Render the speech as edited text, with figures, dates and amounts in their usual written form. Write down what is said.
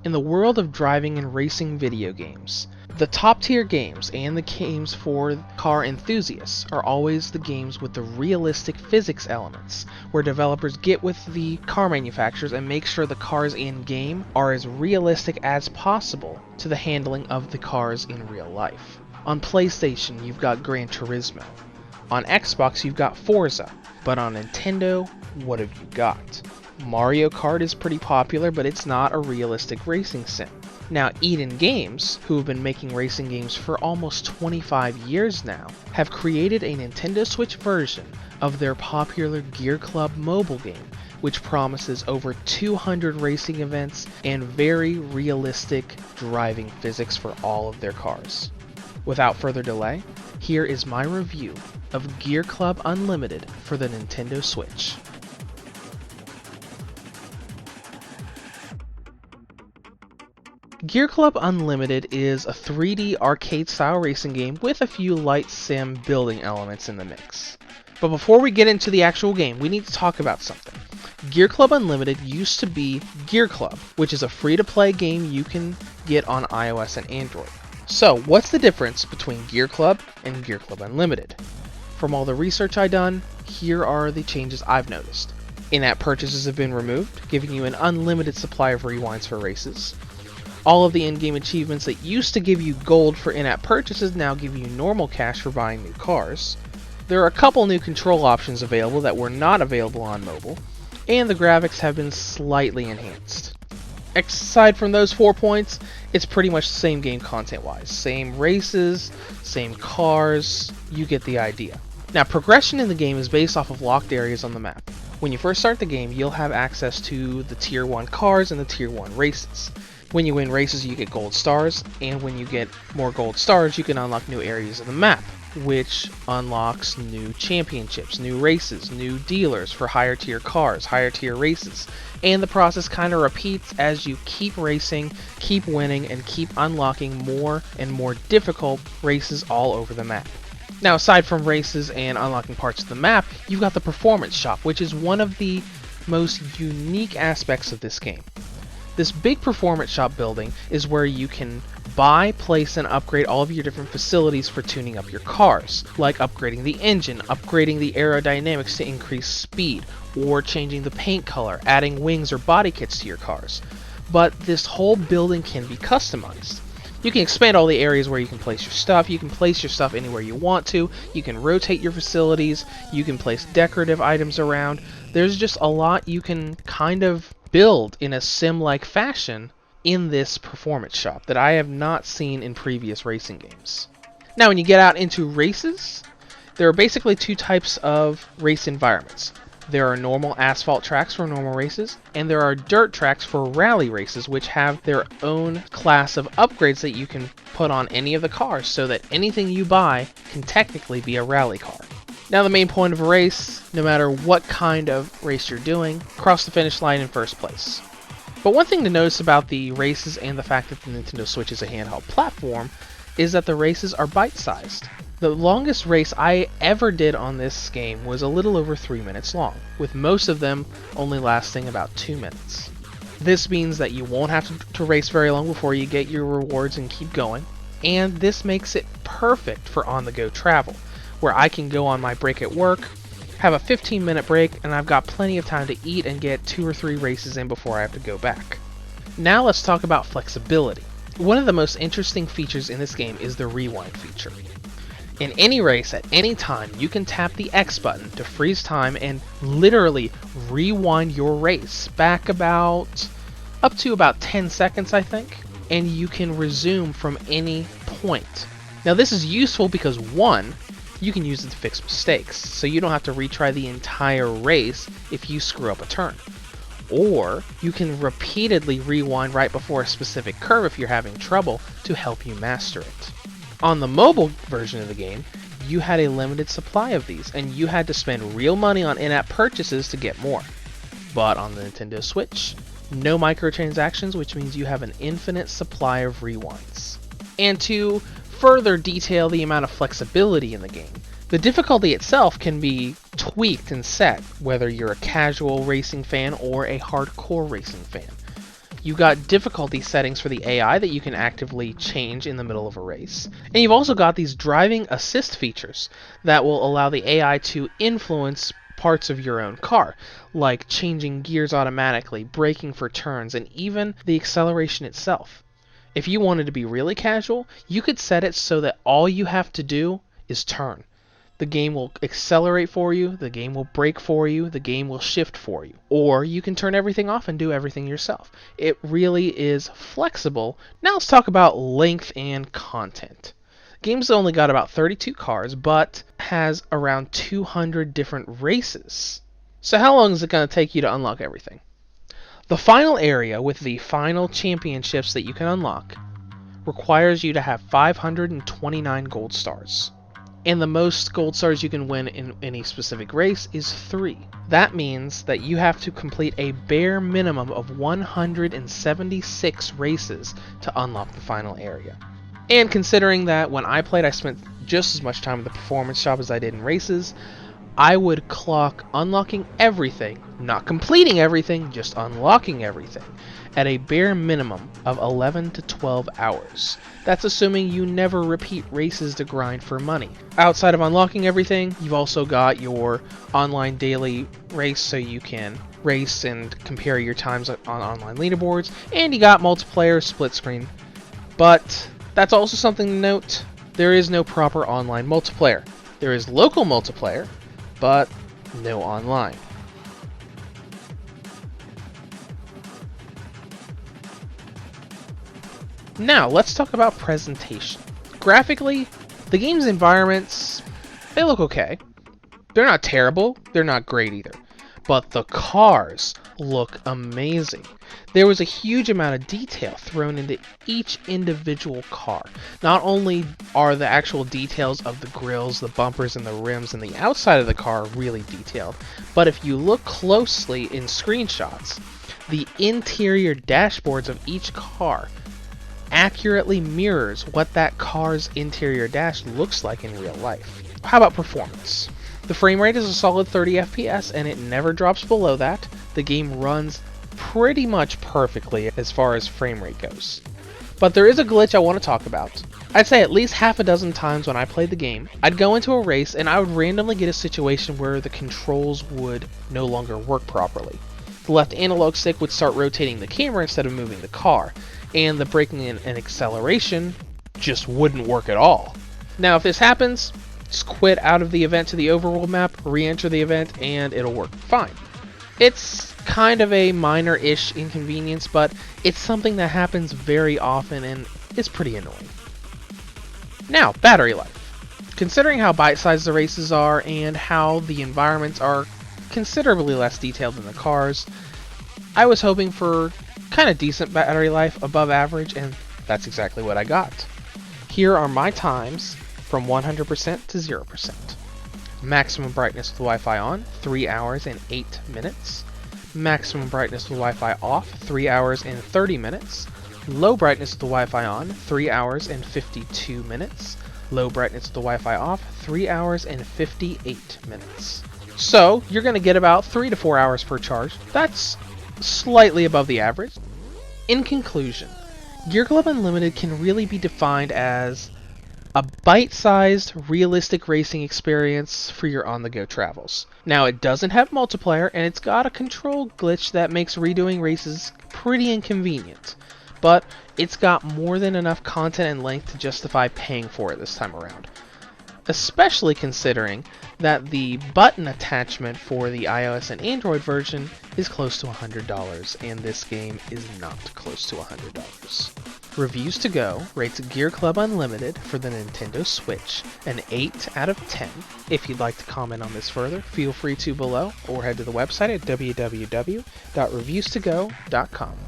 In the world of driving and racing video games, the top tier games and the games for car enthusiasts are always the games with the realistic physics elements, where developers get with the car manufacturers and make sure the cars in game are as realistic as possible to the handling of the cars in real life. On PlayStation, you've got Gran Turismo. On Xbox, you've got Forza. But on Nintendo, what have you got? Mario Kart is pretty popular, but it's not a realistic racing sim. Now, Eden Games, who have been making racing games for almost 25 years now, have created a Nintendo Switch version of their popular Gear Club mobile game, which promises over 200 racing events and very realistic driving physics for all of their cars. Without further delay, here is my review of Gear Club Unlimited for the Nintendo Switch. Gear Club Unlimited is a 3D arcade-style racing game with a few light sim building elements in the mix. But before we get into the actual game, we need to talk about something. Gear Club Unlimited used to be Gear Club, which is a free-to-play game you can get on iOS and Android. So, what's the difference between Gear Club and Gear Club Unlimited? From all the research I've done, here are the changes I've noticed. In-app purchases have been removed, giving you an unlimited supply of rewinds for races. All of the in-game achievements that used to give you gold for in-app purchases now give you normal cash for buying new cars. There are a couple new control options available that were not available on mobile, and the graphics have been slightly enhanced. Aside from those 4 points, it's pretty much the same game content-wise. Same races, same cars, you get the idea. Now, progression in the game is based off of locked areas on the map. When you first start the game, you'll have access to the Tier 1 cars and the Tier 1 races. When you win races, you get gold stars, and when you get more gold stars, you can unlock new areas of the map, which unlocks new championships, new races, new dealers for higher tier cars, higher tier races. And the process kind of repeats as you keep racing, keep winning, and keep unlocking more and more difficult races all over the map. Now, aside from races and unlocking parts of the map, you've got the performance shop, which is one of the most unique aspects of this game. This big performance shop building is where you can buy, place, and upgrade all of your different facilities for tuning up your cars, like upgrading the engine, upgrading the aerodynamics to increase speed, or changing the paint color, adding wings or body kits to your cars. But this whole building can be customized. You can expand all the areas where you can place your stuff, you can place your stuff anywhere you want to, you can rotate your facilities, you can place decorative items around. There's just a lot you can kind of build in a sim-like fashion in this performance shop that I have not seen in previous racing games. Now, when you get out into races, there are basically two types of race environments. There are normal asphalt tracks for normal races, and there are dirt tracks for rally races, which have their own class of upgrades that you can put on any of the cars, so that anything you buy can technically be a rally car. Now, the main point of a race, no matter what kind of race you're doing, cross the finish line in first place. But one thing to notice about the races and the fact that the Nintendo Switch is a handheld platform is that the races are bite-sized. The longest race I ever did on this game was a little over 3 minutes long, with most of them only lasting about 2 minutes. This means that you won't have to race very long before you get your rewards and keep going, and this makes it perfect for on-the-go travel, where I can go on my break at work, have a 15-minute break, and I've got plenty of time to eat and get 2 or 3 races in before I have to go back. Now let's talk about flexibility. One of the most interesting features in this game is the rewind feature. In any race at any time, you can tap the X button to freeze time and literally rewind your race back up to about 10 seconds, I think, and you can resume from any point. Now, this is useful because, one, you can use it to fix mistakes, so you don't have to retry the entire race if you screw up a turn. Or you can repeatedly rewind right before a specific curve if you're having trouble to help you master it. On the mobile version of the game, you had a limited supply of these, and you had to spend real money on in-app purchases to get more. But on the Nintendo Switch, no microtransactions, which means you have an infinite supply of rewinds. And to further detail the amount of flexibility in the game, the difficulty itself can be tweaked and set, whether you're a casual racing fan or a hardcore racing fan. You got difficulty settings for the AI that you can actively change in the middle of a race. And you've also got these driving assist features that will allow the AI to influence parts of your own car, like changing gears automatically, braking for turns, and even the acceleration itself. If you wanted to be really casual, you could set it so that all you have to do is turn. The game will accelerate for you, the game will brake for you, the game will shift for you. Or you can turn everything off and do everything yourself. It really is flexible. Now let's talk about length and content. The game's only got about 32 cars, but has around 200 different races. So how long is it going to take you to unlock everything? The final area with the final championships that you can unlock requires you to have 529 gold stars. And the most gold stars you can win in any specific race is 3. That means that you have to complete a bare minimum of 176 races to unlock the final area. And considering that when I played I spent just as much time in the performance shop as I did in races, I would clock unlocking everything, not completing everything, just unlocking everything, at a bare minimum of 11 to 12 hours. That's assuming you never repeat races to grind for money. Outside of unlocking everything, you've also got your online daily race so you can race and compare your times on online leaderboards, and you got multiplayer split screen. But that's also something to note, there is no proper online multiplayer. There is local multiplayer, but no online. Now, let's talk about presentation. Graphically, the game's environments, they look okay. They're not terrible, they're not great either. But the cars look amazing. There was a huge amount of detail thrown into each individual car. Not only are the actual details of the grills, the bumpers, and the rims and the outside of the car really detailed, but if you look closely in screenshots, the interior dashboards of each car accurately mirrors what that car's interior dash looks like in real life. How about performance? The frame rate is a solid 30 FPS and it never drops below that. The game runs pretty much perfectly as far as frame rate goes. But there is a glitch I want to talk about. I'd say at least half a dozen times when I played the game, I'd go into a race and I would randomly get a situation where the controls would no longer work properly. The left analog stick would start rotating the camera instead of moving the car, and the braking and acceleration just wouldn't work at all. Now if this happens, just quit out of the event to the overworld map, re-enter the event, and it'll work fine. It's kind of a minor-ish inconvenience, but it's something that happens very often and it's pretty annoying. Now, battery life. Considering how bite-sized the races are and how the environments are considerably less detailed than the cars, I was hoping for kind of decent battery life, above average, and that's exactly what I got. Here are my times from 100% to 0%. Maximum brightness with Wi-Fi on, 3 hours and 8 minutes. Maximum brightness with Wi-Fi off, 3 hours and 30 minutes. Low brightness with the Wi-Fi on, 3 hours and 52 minutes. Low brightness with the Wi-Fi off, 3 hours and 58 minutes. So, you're going to get about 3 to 4 hours per charge. That's slightly above the average. In conclusion, Gear Club Unlimited can really be defined as a bite-sized, realistic racing experience for your on-the-go travels. Now, it doesn't have multiplayer, and it's got a control glitch that makes redoing races pretty inconvenient. But it's got more than enough content and length to justify paying for it this time around. Especially considering that the button attachment for the iOS and Android version is close to $100, and this game is not close to $100. Reviews to Go rates Gear Club Unlimited for the Nintendo Switch an 8 out of 10. If you'd like to comment on this further, feel free to below, or head to the website at www.reviewstogo.com.